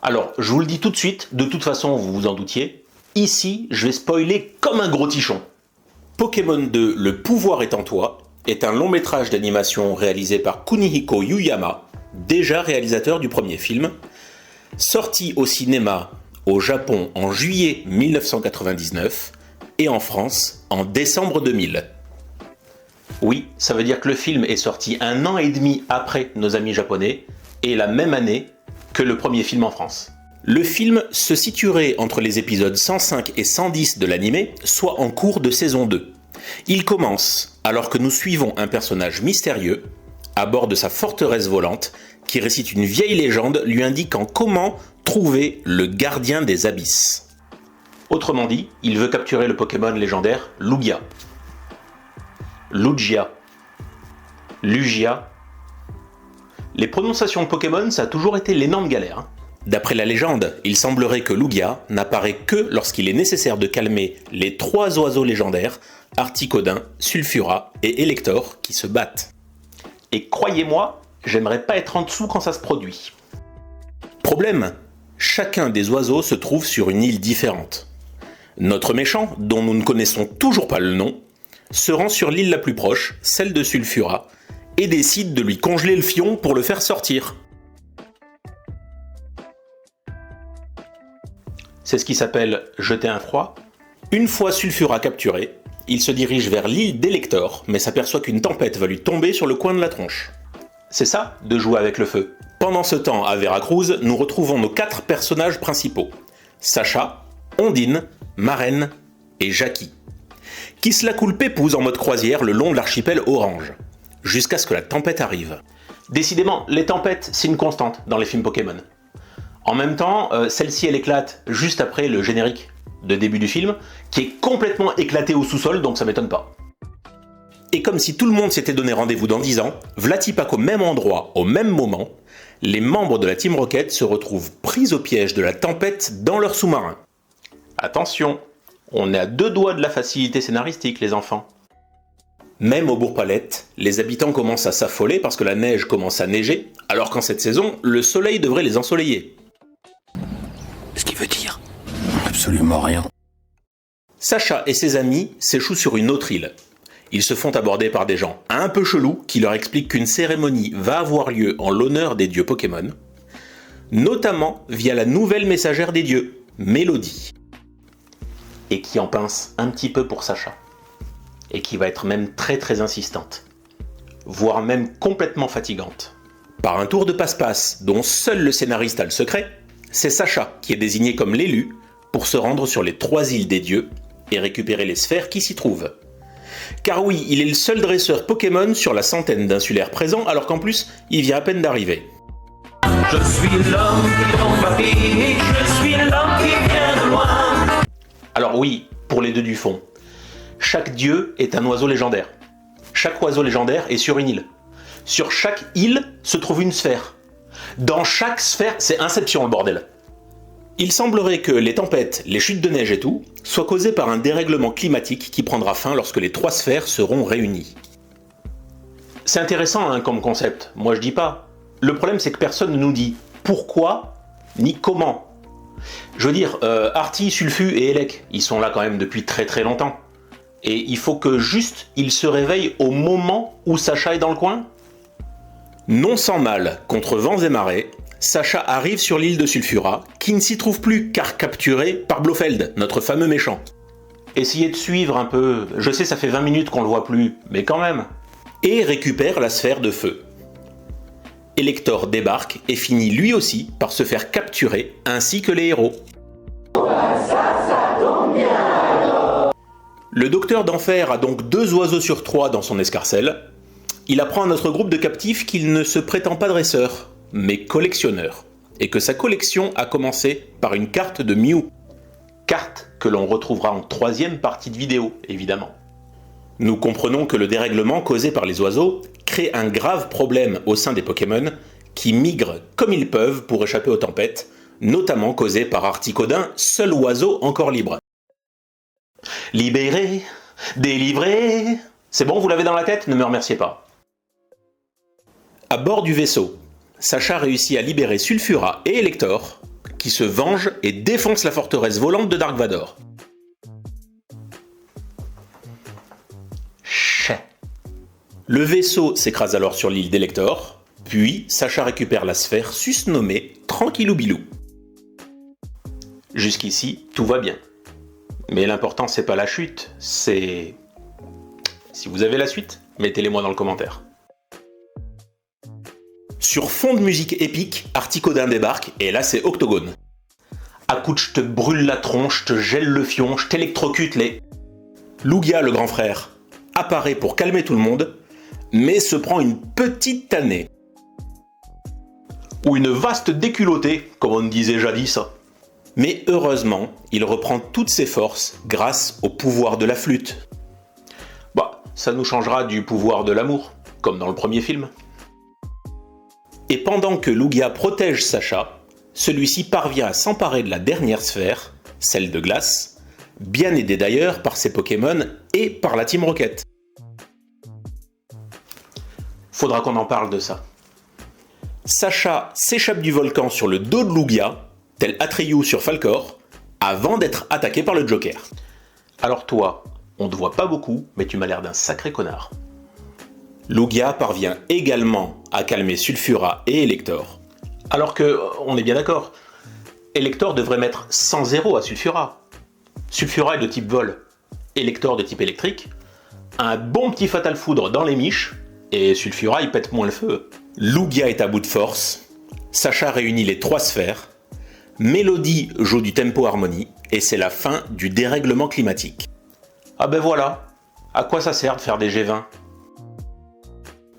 Alors, je vous le dis tout de suite, de toute façon vous vous en doutiez, ici je vais spoiler comme un gros tichon. Pokémon 2, Le pouvoir est en toi, est un long métrage d'animation réalisé par Kunihiko Yuyama, déjà réalisateur du premier film, sorti au cinéma au Japon en juillet 1999 et en France en décembre 2000. Oui, ça veut dire que le film est sorti 1 an et demi après nos amis japonais et la même année que le premier film en France. Le film se situerait entre les épisodes 105 et 110 de l'animé, soit en cours de saison 2. Il commence alors que nous suivons un personnage mystérieux à bord de sa forteresse volante qui récite une vieille légende lui indiquant comment trouver le gardien des abysses. Autrement dit, il veut capturer le Pokémon légendaire Lugia. Lugia. Lugia. Les prononciations de Pokémon, ça a toujours été l'énorme galère. D'après la légende, il semblerait que Lugia n'apparaît que lorsqu'il est nécessaire de calmer les 3 oiseaux légendaires, Articodin, Sulfura et Elector, qui se battent. Et croyez-moi, j'aimerais pas être en dessous quand ça se produit. Problème, chacun des oiseaux se trouve sur une île différente. Notre méchant, dont nous ne connaissons toujours pas le nom, se rend sur l'île la plus proche, celle de Sulfura, et décide de lui congeler le fion pour le faire sortir. C'est ce qui s'appelle jeter un froid. Une fois Sulfura capturé, il se dirige vers l'île d'Elector, mais s'aperçoit qu'une tempête va lui tomber sur le coin de la tronche. C'est ça, de jouer avec le feu. Pendant ce temps, à Veracruz, nous retrouvons nos 4 personnages principaux. Sacha, Ondine, Marraine et Jackie, qui se la coulent pépouze en mode croisière le long de l'archipel Orange, jusqu'à ce que la tempête arrive. Décidément, les tempêtes, c'est une constante dans les films Pokémon. En même temps, celle-ci, elle éclate juste après le générique de début du film, qui est complètement éclaté au sous-sol, donc ça m'étonne pas. Et comme si tout le monde s'était donné rendez-vous dans 10 ans, Vlatipak au même endroit, au même moment, les membres de la Team Rocket se retrouvent pris au piège de la tempête dans leur sous-marin. Attention, on est à 2 doigts de la facilité scénaristique, les enfants. Même au Bourg-Palette, les habitants commencent à s'affoler parce que la neige commence à neiger, alors qu'en cette saison, le soleil devrait les ensoleiller. Ce qui veut dire absolument rien. Sacha et ses amis s'échouent sur une autre île. Ils se font aborder par des gens un peu chelous qui leur expliquent qu'une cérémonie va avoir lieu en l'honneur des dieux Pokémon, notamment via la nouvelle messagère des dieux, Mélodie. Et qui en pince un petit peu pour Sacha. Et qui va être même très insistante. Voire même complètement fatigante. Par un tour de passe-passe dont seul le scénariste a le secret, c'est Sacha qui est désigné comme l'élu pour se rendre sur les 3 îles des dieux et récupérer les sphères qui s'y trouvent. Car oui, il est le seul dresseur Pokémon sur la centaine d'insulaires présents, alors qu'en plus, il vient à peine d'arriver. Je suis l'homme qui tombe à pic, je suis l'homme qui vient de loin. Alors oui, pour les 2 du fond. Chaque dieu est un oiseau légendaire. Chaque oiseau légendaire est sur une île. Sur chaque île se trouve une sphère. Dans chaque sphère, c'est Inception le bordel. Il semblerait que les tempêtes, les chutes de neige et tout, soient causées par un dérèglement climatique qui prendra fin lorsque les 3 sphères seront réunies. C'est intéressant hein, comme concept, moi je dis pas. Le problème c'est que personne ne nous dit pourquoi ni comment. Je veux dire, Artie, Sulfu et Elec, ils sont là quand même depuis très longtemps. Et il faut que juste ils se réveillent au moment où Sacha est dans le coin. Non sans mal, contre vents et marées, Sacha arrive sur l'île de Sulfura, qui ne s'y trouve plus car capturé par Blofeld, notre fameux méchant. Essayez de suivre un peu, je sais ça fait 20 minutes qu'on le voit plus, mais quand même. Et récupère la sphère de feu. Elector débarque et finit lui aussi par se faire capturer, ainsi que les héros. Ça tombe bien. Le docteur d'Enfer a donc 2 oiseaux sur 3 dans son escarcelle. Il apprend à notre groupe de captifs qu'il ne se prétend pas dresseur, mais collectionneur, et que sa collection a commencé par une carte de Mew. Carte que l'on retrouvera en 3e partie de vidéo, évidemment. Nous comprenons que le dérèglement causé par les oiseaux crée un grave problème au sein des Pokémon qui migrent comme ils peuvent pour échapper aux tempêtes, notamment causées par Articodin, seul oiseau encore libre. Libéré, délivré... C'est bon, vous l'avez dans la tête? Ne me remerciez pas. À bord du vaisseau, Sacha réussit à libérer Sulfura et Elector, qui se venge et défonce la forteresse volante de Dark Vador. Chais. Le vaisseau s'écrase alors sur l'île d'Elector, puis Sacha récupère la sphère susnommée Tranquillou Bilou. Jusqu'ici, tout va bien. Mais l'important, c'est pas la chute, c'est... Si vous avez la suite, mettez-les-moi dans le commentaire. Sur fond de musique épique, Articodin débarque, et là c'est Octogone. À coup de je te brûle la tronche, je te gèle le fion, je t'électrocute les... Lugia, le grand frère, apparaît pour calmer tout le monde, mais se prend une petite tannée. Ou une vaste déculottée, comme on disait jadis. Mais heureusement, il reprend toutes ses forces grâce au pouvoir de la flûte. Bah, ça nous changera du pouvoir de l'amour, comme dans le premier film. Et pendant que Lugia protège Sacha, celui-ci parvient à s'emparer de la dernière sphère, celle de glace, bien aidé d'ailleurs par ses Pokémon et par la Team Rocket. Faudra qu'on en parle de ça. Sacha s'échappe du volcan sur le dos de Lugia, tel Atreyu sur Falkor, avant d'être attaqué par le Joker. Alors toi, on te voit pas beaucoup, mais tu m'as l'air d'un sacré connard. Lugia parvient également à calmer Sulfura et Elector. Alors que, on est bien d'accord, Elector devrait mettre 100-0 à Sulfura. Sulfura est de type vol, Elector de type électrique, un bon petit fatal foudre dans les miches, et Sulfura il pète moins le feu. Lugia est à bout de force, Sacha réunit les 3 sphères, Mélodie joue du tempo harmonie, et c'est la fin du dérèglement climatique. Ah ben voilà, à quoi ça sert de faire des G20 ?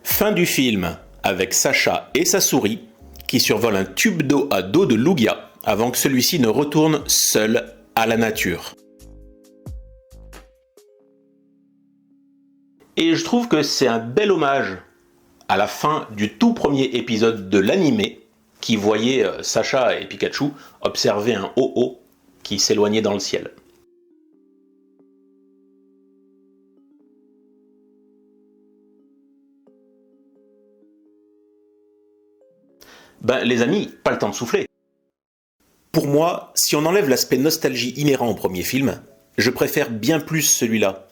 Fin du film avec Sacha et sa souris qui survolent un tube d'eau à dos de Lugia avant que celui-ci ne retourne seul à la nature. Et je trouve que c'est un bel hommage à la fin du tout premier épisode de l'animé qui voyait Sacha et Pikachu observer un ho-ho qui s'éloignait dans le ciel. Ben les amis, pas le temps de souffler. Pour moi, si on enlève l'aspect nostalgie inhérent au premier film, je préfère bien plus celui-là.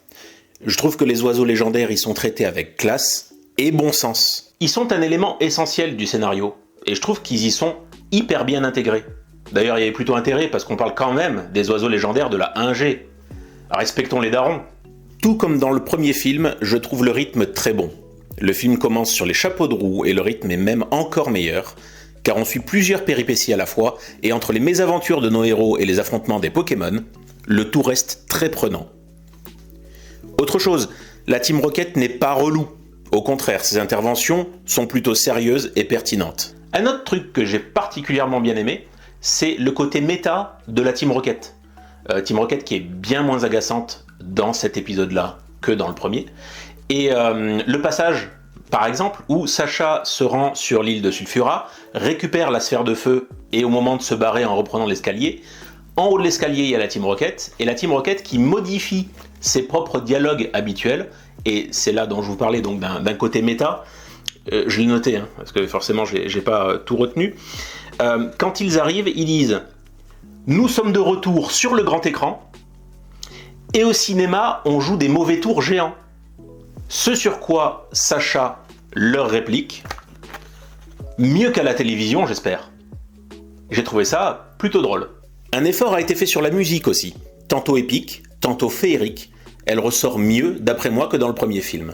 Je trouve que les oiseaux légendaires y sont traités avec classe et bon sens. Ils sont un élément essentiel du scénario, et je trouve qu'ils y sont hyper bien intégrés. D'ailleurs, il y avait plutôt intérêt parce qu'on parle quand même des oiseaux légendaires de la 1G. Respectons les darons. Tout comme dans le premier film, je trouve le rythme très bon. Le film commence sur les chapeaux de roue et le rythme est même encore meilleur, car on suit plusieurs péripéties à la fois, et entre les mésaventures de nos héros et les affrontements des Pokémon, le tout reste très prenant. Autre chose, la Team Rocket n'est pas relou. Au contraire, ses interventions sont plutôt sérieuses et pertinentes. Un autre truc que j'ai particulièrement bien aimé, c'est le côté méta de la Team Rocket. Team Rocket qui est bien moins agaçante dans cet épisode-là que dans le premier. Et le passage, par exemple, où Sacha se rend sur l'île de Sulfura, récupère la sphère de feu, et au moment de se barrer en reprenant l'escalier, en haut de l'escalier, il y a la Team Rocket, et la Team Rocket qui modifie ses propres dialogues habituels, et c'est là dont je vous parlais, donc d'un côté méta. Je l'ai noté, hein, parce que forcément, j'ai pas tout retenu. Quand ils arrivent, ils disent « Nous sommes de retour sur le grand écran, et au cinéma, on joue des mauvais tours géants. » Ce sur quoi Sacha leur réplique « Mieux qu'à la télévision, j'espère. » J'ai trouvé ça plutôt drôle. Un effort a été fait sur la musique aussi, tantôt épique, tantôt féerique. Elle ressort mieux, d'après moi, que dans le premier film.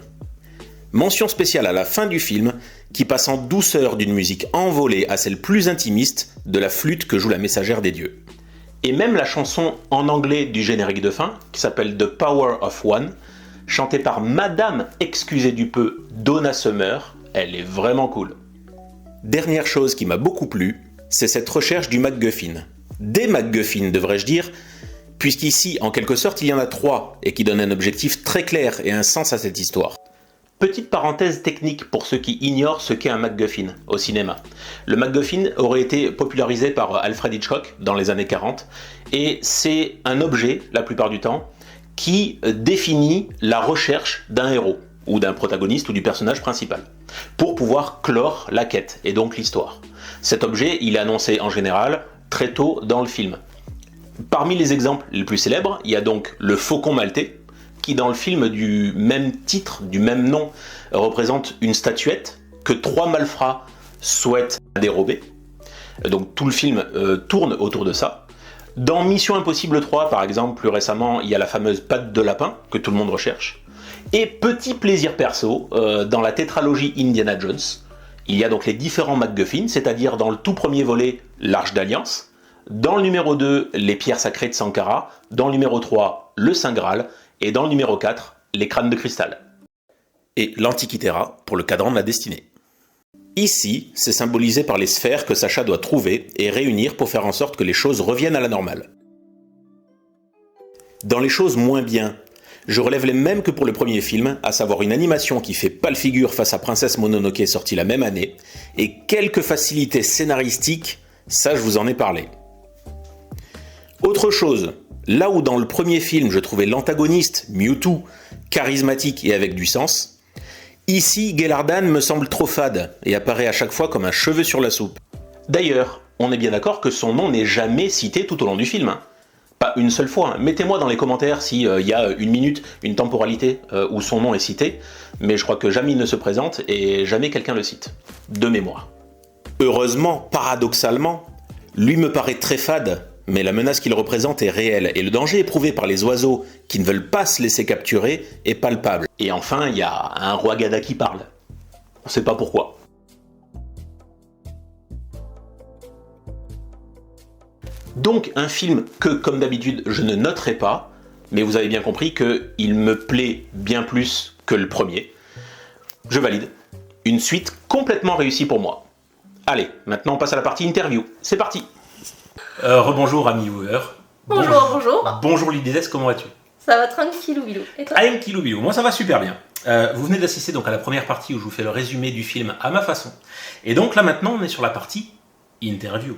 Mention spéciale à la fin du film, qui passe en douceur d'une musique envolée à celle plus intimiste de la flûte que joue la messagère des dieux. Et même la chanson en anglais du générique de fin, qui s'appelle The Power of One, chantée par Madame excusez du peu Donna Summer, elle est vraiment cool. Dernière chose qui m'a beaucoup plu, c'est cette recherche du MacGuffin. Des MacGuffins, devrais-je dire, puisqu'ici, en quelque sorte, il y en a 3, et qui donnent un objectif très clair et un sens à cette histoire. Petite parenthèse technique pour ceux qui ignorent ce qu'est un MacGuffin au cinéma. Le MacGuffin aurait été popularisé par Alfred Hitchcock dans les années 40, et c'est un objet, la plupart du temps, qui définit la recherche d'un héros, ou d'un protagoniste ou du personnage principal, pour pouvoir clore la quête, et donc l'histoire. Cet objet, il est annoncé en général très tôt dans le film. Parmi les exemples les plus célèbres, il y a donc le faucon maltais, qui dans le film du même titre, du même nom, représente une statuette que 3 malfrats souhaitent dérober. Donc tout le film tourne autour de ça. Dans Mission Impossible 3, par exemple, plus récemment, il y a la fameuse patte de lapin, que tout le monde recherche. Et petit plaisir perso, dans la tétralogie Indiana Jones, il y a donc les différents MacGuffin, c'est-à-dire dans le tout premier volet, l'Arche d'Alliance, dans le numéro 2, les pierres sacrées de Sankara, dans le numéro 3, le Saint Graal, et dans le numéro 4, les crânes de cristal. Et l'Antikythera pour le cadran de la destinée. Ici, c'est symbolisé par les sphères que Sacha doit trouver et réunir pour faire en sorte que les choses reviennent à la normale. Dans les choses moins bien, je relève les mêmes que pour le premier film, à savoir une animation qui fait pâle figure face à Princesse Mononoke sortie la même année, et quelques facilités scénaristiques, ça je vous en ai parlé. Autre chose, là où dans le premier film je trouvais l'antagoniste, Mewtwo, charismatique et avec du sens, ici Gelardan me semble trop fade et apparaît à chaque fois comme un cheveu sur la soupe. D'ailleurs, on est bien d'accord que son nom n'est jamais cité tout au long du film. Pas une seule fois. Mettez-moi dans les commentaires s'il y a une minute, une temporalité où son nom est cité, mais je crois que jamais il ne se présente et jamais quelqu'un le cite. De mémoire. Heureusement, paradoxalement, lui me paraît très fade, mais la menace qu'il représente est réelle et le danger éprouvé par les oiseaux qui ne veulent pas se laisser capturer est palpable. Et enfin, il y a un roi Gada qui parle. On sait pas pourquoi. Donc un film que, comme d'habitude, je ne noterai pas, mais vous avez bien compris qu'il me plaît bien plus que le premier. Je valide. Une suite complètement réussie pour moi. Allez, maintenant on passe à la partie interview. C'est parti. Rebonjour ami viewer. Bonjour. Bonjour Lidides, comment vas-tu? Ça va tranquillou bilou. Et toi? Tranquillou bilou, moi ça va super bien. Vous venez d'assister donc à la première partie où je vous fais le résumé du film à ma façon. Et donc là maintenant on est sur la partie interview.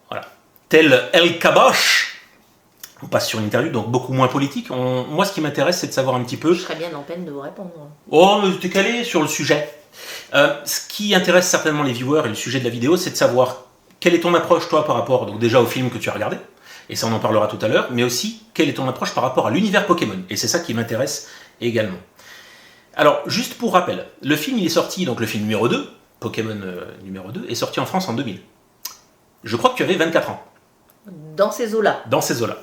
Voilà. Tel El Kabosh, on passe sur une interview, donc beaucoup moins politique. Moi, ce qui m'intéresse, c'est de savoir un petit peu... Je serais bien en peine de vous répondre. Oh, mais t'es calé sur le sujet. Ce qui intéresse certainement les viewers et le sujet de la vidéo, c'est de savoir quelle est ton approche, toi, par rapport donc déjà au film que tu as regardé, et ça on en parlera tout à l'heure, mais aussi quelle est ton approche par rapport à l'univers Pokémon, et c'est ça qui m'intéresse également. Alors, juste pour rappel, le film il est sorti, donc le film numéro 2, Pokémon numéro 2, est sorti en France en 2000. Je crois que tu avais 24 ans. Dans ces eaux-là. Dans ces eaux-là.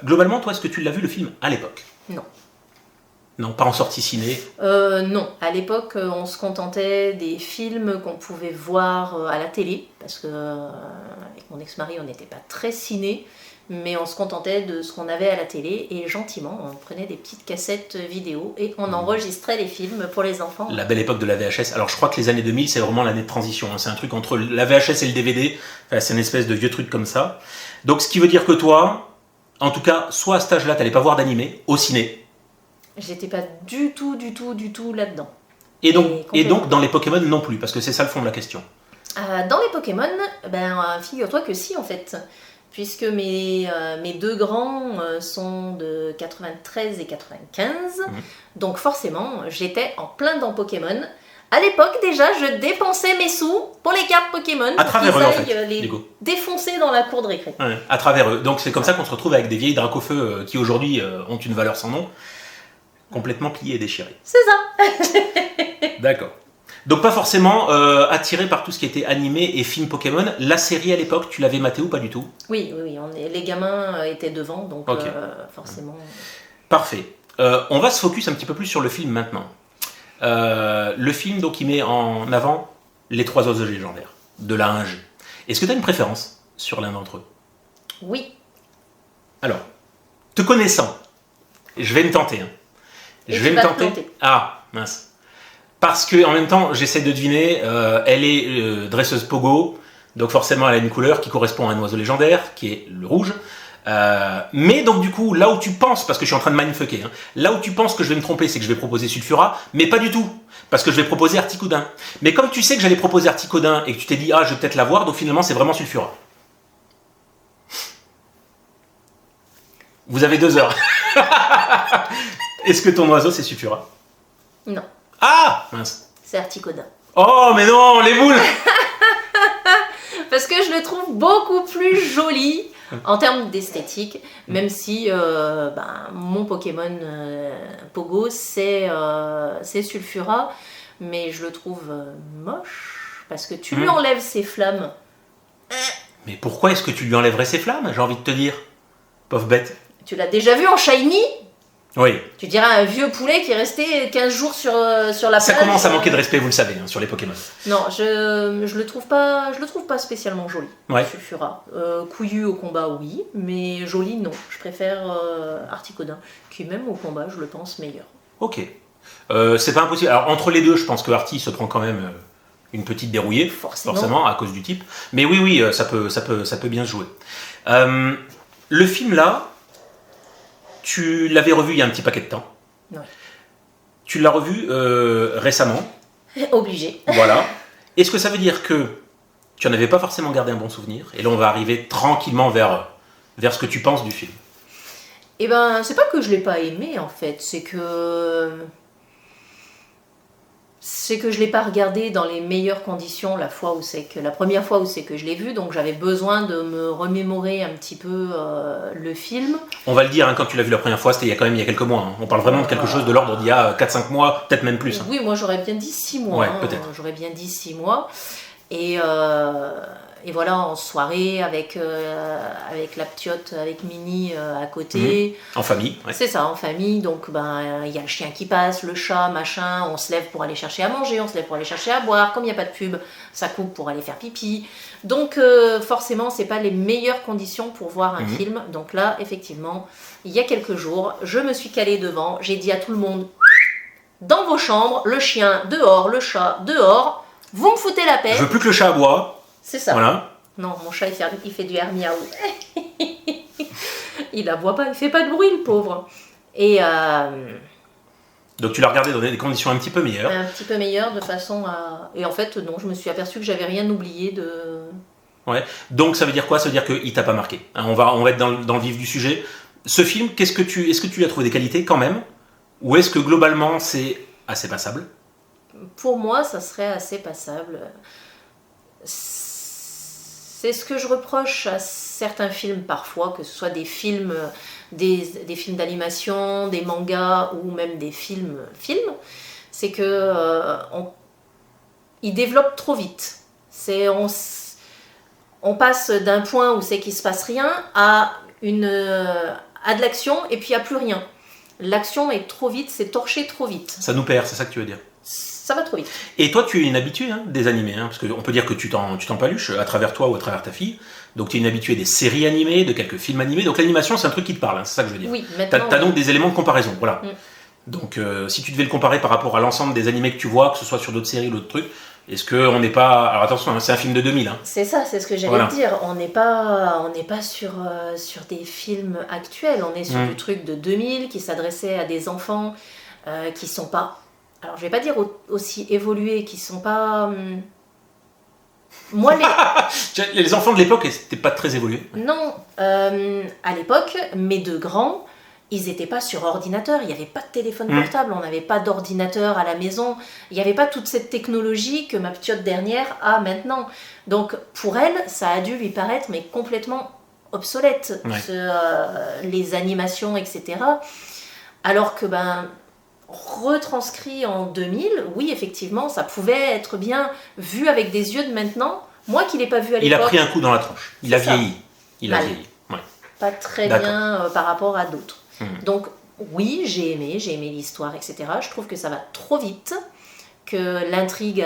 Globalement, toi, est-ce que tu l'as vu le film à l'époque? Non. Non, pas en sortie ciné? Non. À l'époque, on se contentait des films qu'on pouvait voir à la télé, parce que avec mon ex-mari, on n'était pas très ciné, mais on se contentait de ce qu'on avait à la télé, et gentiment, on prenait des petites cassettes vidéo et on enregistrait les films pour les enfants. La belle époque de la VHS. Alors, je crois que les années 2000, c'est vraiment l'année de transition. Hein. C'est un truc entre la VHS et le DVD. Enfin, c'est une espèce de vieux truc comme ça. Donc, ce qui veut dire que toi, en tout cas, soit à cet âge-là, t'allais pas voir d'animé au ciné. J'étais pas du tout là-dedans. Et donc, dans les Pokémon non plus, parce que c'est ça le fond de la question. Dans les Pokémon, figure-toi que si, en fait. Puisque mes deux grands sont de 93 et 95, donc forcément, j'étais en plein dans Pokémon. À l'époque, déjà, je dépensais mes sous pour les cartes Pokémon. À travers eux, en fait. Les défoncer dans la cour de récré. Ouais, à travers eux. Donc c'est comme ça qu'on se retrouve avec des vieilles Dracofeu qui aujourd'hui ont une valeur sans nom, complètement pliées et déchirées. C'est ça. D'accord. Donc pas forcément attiré par tout ce qui était animé et film Pokémon. La série à l'époque, tu l'avais maté ou pas du tout? Oui, les gamins étaient devant, donc okay. Forcément... Parfait. On va se focus un petit peu plus sur le film maintenant. Le film, donc, il met en avant les 3 oiseaux légendaires, de la 1G. Est-ce que tu as une préférence sur l'un d'entre eux? Oui. Alors, te connaissant, je vais me tenter. Hein. Je vais me tenter. Ah, mince. Parce que en même temps, j'essaie de deviner, elle est dresseuse pogo, donc forcément elle a une couleur qui correspond à un oiseau légendaire, qui est le rouge. Mais donc du coup, là où tu penses, parce que je suis en train de mindfucker, hein, là où tu penses que je vais me tromper, c'est que je vais proposer Sulfura, mais pas du tout, parce que je vais proposer Articuno. Mais comme tu sais que j'allais proposer Articuno et que tu t'es dit, ah, je vais peut-être l'avoir, donc finalement c'est vraiment Sulfura. Vous avez 2 heures. Est-ce que ton oiseau c'est Sulfura? Non. Ah, mince. C'est Articuno. Oh, mais non, les boules. Parce que je le trouve beaucoup plus joli en termes d'esthétique, même si mon Pokémon Pogo, c'est Sulfura, mais je le trouve moche, parce que tu lui enlèves ses flammes. Mais pourquoi est-ce que tu lui enlèverais ses flammes, j'ai envie de te dire? Pauvre bête. Tu l'as déjà vu en shiny? Oui. Tu dirais un vieux poulet qui est resté 15 jours sur la plage. Ça commence à manquer de respect, vous le savez, sur les Pokémon. Non, je le trouve pas spécialement joli. Ouais. Sulfura. Couillu au combat, oui, mais joli, non. Je préfère Articodin, qui même au combat, je le pense meilleur. Ok. C'est pas impossible. Alors entre les deux, je pense que Artie se prend quand même une petite dérouillée, forcément, à cause du type. Mais oui, ça peut bien se jouer. Le film là, tu l'avais revu il y a un petit paquet de temps. Oui. Tu l'as revu récemment. Obligé. Voilà. Est-ce que ça veut dire que tu n'en avais pas forcément gardé un bon souvenir? Et là, on va arriver tranquillement vers ce que tu penses du film. Eh ben, c'est pas que je l'ai pas aimé en fait, c'est que je l'ai pas regardé dans les meilleures conditions la première fois où c'est que je l'ai vu, donc j'avais besoin de me remémorer un petit peu le film. On va le dire, quand tu l'as vu la première fois, c'était il y a quelques mois. On parle vraiment de quelque chose de l'ordre d'il y a 4-5 mois, peut-être même plus. Oui, moi j'aurais bien dit 6 mois. Ouais, peut-être. J'aurais bien dit 6 mois. Et voilà, en soirée, avec la ptiote, avec Minnie à côté. En famille, ouais. C'est ça, en famille. Donc, il y a le chien qui passe, le chat, machin. On se lève pour aller chercher à manger, on se lève pour aller chercher à boire. Comme il n'y a pas de pub, ça coupe pour aller faire pipi. Donc, forcément, c'est pas les meilleures conditions pour voir un film. Donc là, effectivement, il y a quelques jours, je me suis calée devant. J'ai dit à tout le monde, dans vos chambres, le chien dehors, le chat dehors. Vous me foutez la paix. Je veux plus que le chat aboie. C'est ça. Voilà. Non, mon chat, il fait du air miaou. Il aboie pas, il fait pas de bruit, le pauvre. Et donc tu l'as regardé dans des conditions un petit peu meilleures. un petit peu meilleures, de façon à... Et en fait, non, je me suis aperçue que j'avais rien oublié de... Ouais. Donc ça veut dire quoi? Ça veut dire qu'il t'a pas marqué. On va être dans le vif du sujet. Ce film, est-ce que tu as trouvé des qualités quand même? Ou est-ce que globalement c'est assez passable? Pour moi, ça serait assez passable. C'est ce que je reproche à certains films parfois, que ce soit des films, des films d'animation, des mangas ou même des films, c'est que ils développent trop vite. On passe d'un point où c'est qu'il se passe rien à de l'action et puis à plus rien. L'action est trop vite, c'est torché trop vite. Ça nous perd, c'est ça que tu veux dire? Ça va trop vite. Et toi, tu es une habituée des animés, parce qu'on peut dire que tu t'en paluches à travers toi ou à travers ta fille. Donc tu es une habituée des séries animées, de quelques films animés. Donc l'animation, c'est un truc qui te parle, c'est ça que je veux dire. Oui, maintenant... T'as donc des éléments de comparaison, voilà. Donc si tu devais le comparer par rapport à l'ensemble des animés que tu vois, que ce soit sur d'autres séries ou d'autres trucs, est-ce qu'on n'est pas... Alors attention, c'est un film de 2000. C'est ça, c'est ce que j'allais te dire. On n'est pas sur des films actuels. On est sur du truc de 2000 qui s'adressait à des enfants qui sont pas... Alors, je vais pas dire aussi évolués, qui sont pas... Moi, les enfants de l'époque, c'était pas très évolué. Non, à l'époque, mes deux grands, ils n'étaient pas sur ordinateur. Il n'y avait pas de téléphone portable, on n'avait pas d'ordinateur à la maison. Il n'y avait pas toute cette technologie que ma ptiote dernière a maintenant. Donc, pour elle, ça a dû lui paraître mais complètement obsolète, les animations, etc. Alors que, retranscrit en 2000, oui, effectivement, ça pouvait être bien vu avec des yeux de maintenant. Moi qui ne l'ai pas vu à l'époque... Il a pris un coup dans la tronche. Il a vieilli. Ouais. Pas très bien par rapport à d'autres. Donc, oui, j'ai aimé l'histoire, etc. Je trouve que ça va trop vite, que l'intrigue...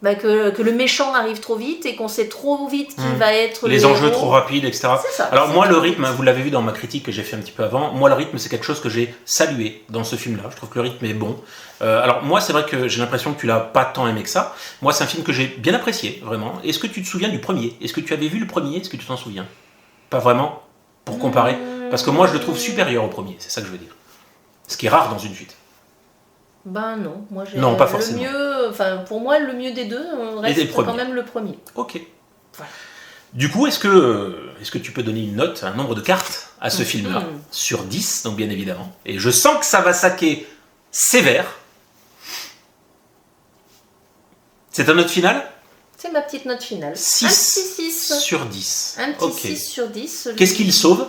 que le méchant arrive trop vite et qu'on sait trop vite qui va être les enjeux trop rapides, etc. C'est ça, alors moi le rythme, vous l'avez vu dans ma critique que j'ai fait un petit peu avant, moi le rythme c'est quelque chose que j'ai salué dans ce film là, je trouve que le rythme est bon. Alors moi c'est vrai que j'ai l'impression que tu l'as pas tant aimé que ça, moi c'est un film que j'ai bien apprécié vraiment. Est-ce que tu te souviens du premier? Est-ce que tu avais vu le premier? Est-ce que tu t'en souviens? Pas vraiment, pour comparer, parce que moi je le trouve supérieur au premier, c'est ça que je veux dire, ce qui est rare dans une suite. Non, moi j'ai non, pas forcément. Pour moi le mieux des deux reste quand même le premier. Ok. Voilà. Du coup, est-ce que tu peux donner une note, un nombre de cartes à ce film-là, sur 10, donc bien évidemment. Et je sens que ça va saquer sévère. C'est un note final? C'est ma petite note finale. 6 un petit 6 sur 10. Un petit Ok. 6 sur 10. Qu'est-ce qu'il sauve?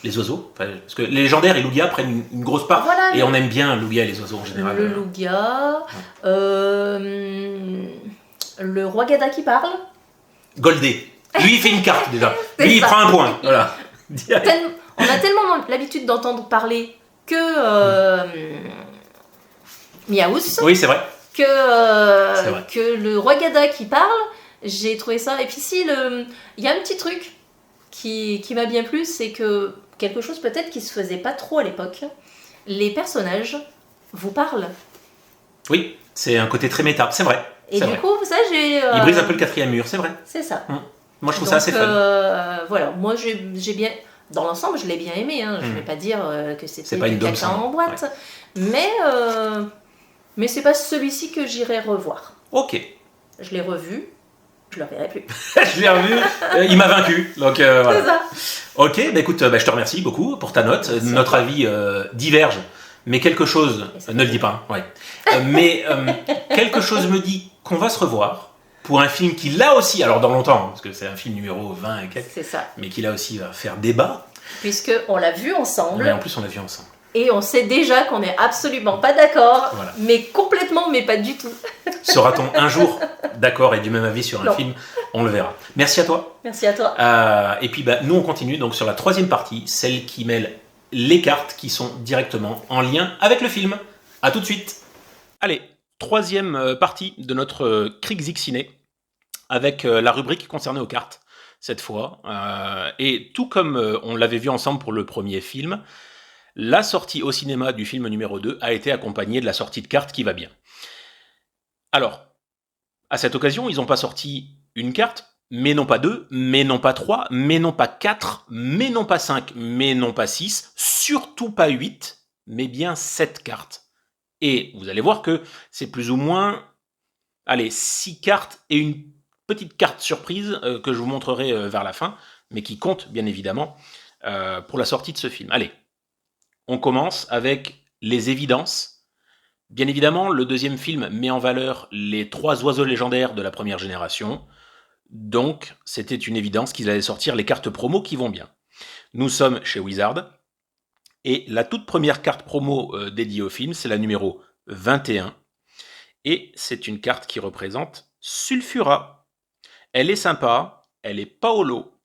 Les oiseaux. Enfin, parce que les légendaires et Lugia prennent une grosse part. Voilà, et on aime bien Lugia et les oiseaux en général. Le Lugia. Le roi Gada qui parle. Goldé. Lui, il fait une carte déjà. C'est Lui, il ça. prend un point. Voilà. On a tellement l'habitude d'entendre parler que Miaous, Oui, c'est vrai. C'est vrai. que le roi Gada qui parle, j'ai trouvé ça. Et puis si, il y a un petit truc qui m'a bien plu, c'est que quelque chose peut-être qui se faisait pas trop à l'époque, les personnages vous parlent. Oui, c'est un côté très méta, c'est vrai. Et du coup, ça j'ai... Il brise un peu le quatrième mur, c'est vrai. C'est ça. Moi, je trouve ça assez fun. Voilà, moi j'ai bien... Dans l'ensemble, je l'ai bien aimé. Hein. Je ne vais pas dire que C'est c'était pas une du caca dome en boîte. Ouais. Mais c'est pas celui-ci que j'irai revoir. Ok. Je l'ai revu, je le reverrai plus. Je l'ai revu, il m'a vaincu. Donc voilà. C'est ça. Ok, bah écoute, je te remercie beaucoup pour ta note. Notre avis diverge, mais quelque chose, ne le dis pas, hein, ouais. Mais quelque chose me dit qu'on va se revoir pour un film qui là aussi, alors dans longtemps, hein, parce que c'est un film numéro 20 et quelques, C'est ça. mais qui là aussi va faire débat. Puisqu'on l'a vu ensemble. Mais en plus, on l'a vu ensemble. Et on sait déjà qu'on n'est absolument pas d'accord, Voilà. mais complètement, mais pas du tout. Sera-t-on un jour d'accord et du même avis sur un film? On le verra. Merci à toi. Merci à toi. Et puis nous on continue donc sur la troisième partie, celle qui mêle les cartes qui sont directement en lien avec le film. A tout de suite. Allez, troisième partie de notre Krixix Ciné avec la rubrique concernée aux cartes cette fois. Et tout comme on l'avait vu ensemble pour le premier film, la sortie au cinéma du film numéro 2 a été accompagnée de la sortie de cartes qui va bien. Alors, à cette occasion, ils n'ont pas sorti une carte, mais non pas 2, mais non pas 3, mais non pas 4, mais non pas 5, mais non pas 6, surtout pas 8, mais bien 7 cartes. Et vous allez voir que c'est plus ou moins, 6 cartes et une petite carte surprise que je vous montrerai vers la fin, mais qui compte bien évidemment pour la sortie de ce film. Allez, on commence avec les évidences. Bien évidemment, le deuxième film met en valeur les 3 oiseaux légendaires de la première génération, donc c'était une évidence qu'ils allaient sortir les cartes promo qui vont bien. Nous sommes chez Wizard, et la toute première carte promo dédiée au film, c'est la numéro 21, et c'est une carte qui représente Sulfura. Elle est sympa, elle est pas holo,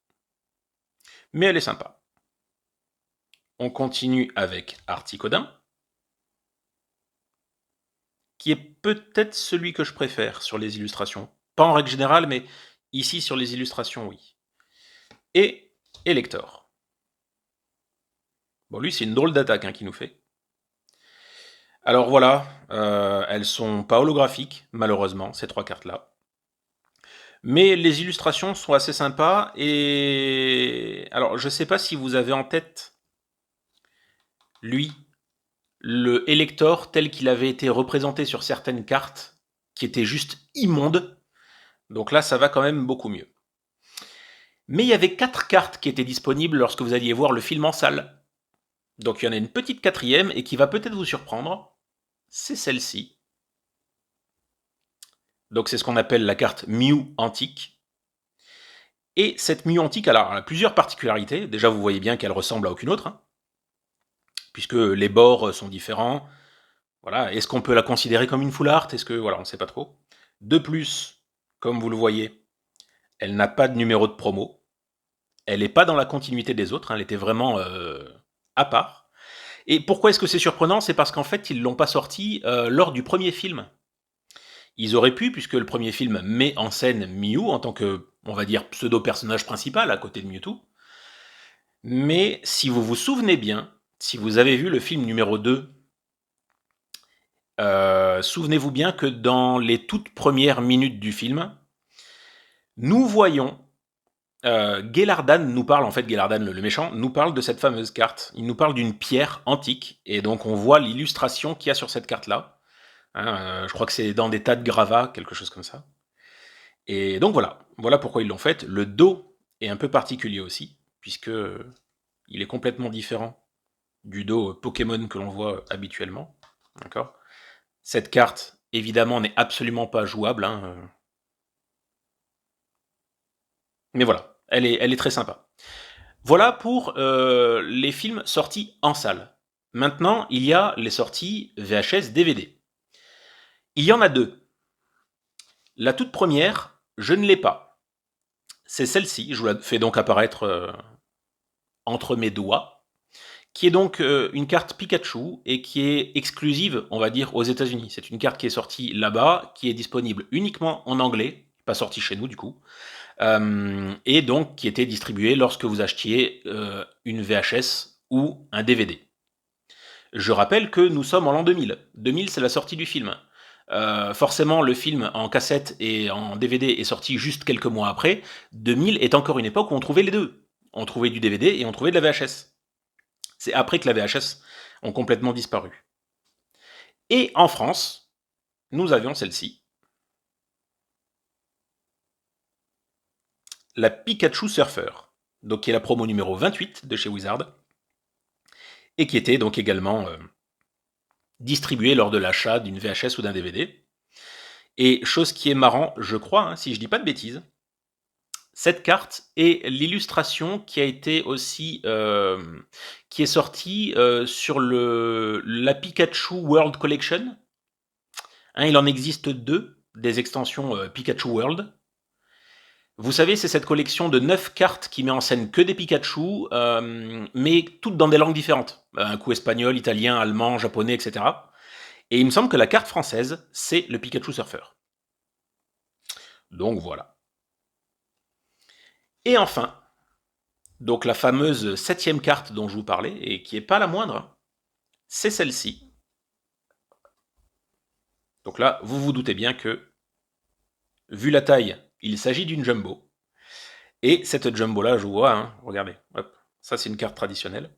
mais elle est sympa. On continue avec Articodin, qui est peut-être celui que je préfère sur les illustrations. Pas en règle générale, mais ici sur les illustrations, oui. Et Elector. Bon, lui, c'est une drôle d'attaque qu'il nous fait. Alors voilà, elles sont pas holographiques, malheureusement, ces 3 cartes-là. Mais les illustrations sont assez sympas, et... Alors, je sais pas si vous avez en tête, lui, le Elector tel qu'il avait été représenté sur certaines cartes, qui étaient juste immondes. Donc là, ça va quand même beaucoup mieux. Mais il y avait 4 cartes qui étaient disponibles lorsque vous alliez voir le film en salle. Donc il y en a une petite 4e, et qui va peut-être vous surprendre. C'est celle-ci. Donc c'est ce qu'on appelle la carte Mew antique. Et cette Mew antique, alors, elle a plusieurs particularités. Déjà, vous voyez bien qu'elle ressemble à aucune autre, puisque les bords sont différents. Voilà. Est-ce qu'on peut la considérer comme une full art? Est-ce que... Voilà, on ne sait pas trop. De plus, comme vous le voyez, elle n'a pas de numéro de promo. Elle n'est pas dans la continuité des autres. Elle était vraiment à part. Et pourquoi est-ce que c'est surprenant? C'est parce qu'en fait, ils ne l'ont pas sorti lors du premier film. Ils auraient pu, puisque le premier film met en scène Mew en tant que, on va dire, pseudo-personnage principal à côté de Mewtwo. Mais si vous vous souvenez bien, si vous avez vu le film numéro 2, souvenez-vous bien que dans les toutes premières minutes du film, nous voyons Gélardan nous parle, en fait, Gélardan le méchant, nous parle de cette fameuse carte. Il nous parle d'une pierre antique, et donc on voit l'illustration qu'il y a sur cette carte-là. Je crois que c'est dans des tas de gravats, quelque chose comme ça. Et donc voilà pourquoi ils l'ont fait. Le dos est un peu particulier aussi, puisque il est complètement différent du dos Pokémon que l'on voit habituellement. D'accord ? Cette carte évidemment, n'est absolument pas jouable, hein. Mais voilà, elle est très sympa. Voilà pour les films sortis en salle. Maintenant, il y a les sorties VHS, DVD. Il y en a deux. La toute première, je ne l'ai pas. C'est celle-ci, je vous la fais donc apparaître entre mes doigts, qui est donc une carte Pikachu et qui est exclusive, on va dire, aux États-Unis. C'est une carte qui est sortie là-bas, qui est disponible uniquement en anglais, pas sortie chez nous du coup, et donc qui était distribuée lorsque vous achetiez une VHS ou un DVD. Je rappelle que nous sommes en l'an 2000. 2000, c'est la sortie du film. Forcément, le film en cassette et en DVD est sorti juste quelques mois après. 2000 est encore une époque où on trouvait les deux. On trouvait du DVD et on trouvait de la VHS. C'est après que la VHS ont complètement disparu. Et en France, nous avions celle-ci. La Pikachu Surfer, donc qui est la promo numéro 28 de chez Wizard, et qui était donc également distribuée lors de l'achat d'une VHS ou d'un DVD. Et chose qui est marrant, je crois, hein, si je dis pas de bêtises, cette carte est l'illustration qui a été aussi qui est sortie sur la Pikachu World Collection. Hein, il en existe 2 des extensions Pikachu World. Vous savez, c'est cette collection de 9 cartes qui met en scène que des Pikachu, mais toutes dans des langues différentes. Un coup espagnol, italien, allemand, japonais, etc. Et il me semble que la carte française, c'est le Pikachu Surfer. Donc voilà. Et enfin, donc la fameuse 7e carte dont je vous parlais, et qui n'est pas la moindre, c'est celle-ci. Donc là, vous vous doutez bien que, vu la taille, il s'agit d'une jumbo. Et cette jumbo-là, je vous vois, hein, regardez, hop, ça c'est une carte traditionnelle.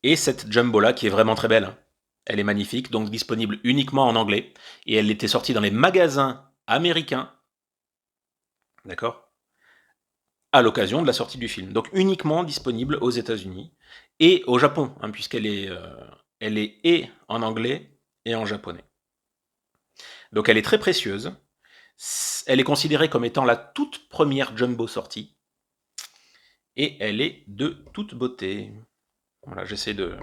Et cette jumbo-là, qui est vraiment très belle, hein, elle est magnifique, donc disponible uniquement en anglais, et elle était sortie dans les magasins américains, d'accord, à l'occasion de la sortie du film. Donc uniquement disponible aux États-Unis et au Japon, hein, puisqu'elle est, et en anglais et en japonais. Donc elle est très précieuse. Elle est considérée comme étant la toute première jumbo sortie. Et elle est de toute beauté. Voilà, j'essaie de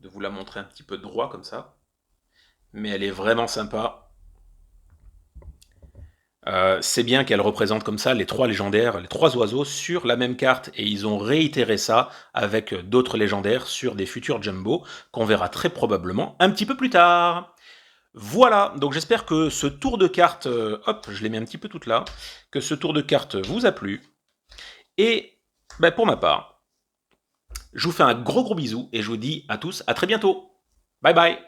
vous la montrer un petit peu droit comme ça. Mais elle est vraiment sympa. C'est bien qu'elle représente comme ça les 3 légendaires, les 3 oiseaux sur la même carte, et ils ont réitéré ça avec d'autres légendaires sur des futurs jumbo qu'on verra très probablement un petit peu plus tard. Voilà, donc j'espère que ce tour de carte, hop, je les mets un petit peu toutes là, que ce tour de carte vous a plu. Et ben, pour ma part, je vous fais un gros bisou et je vous dis à tous à très bientôt. Bye bye.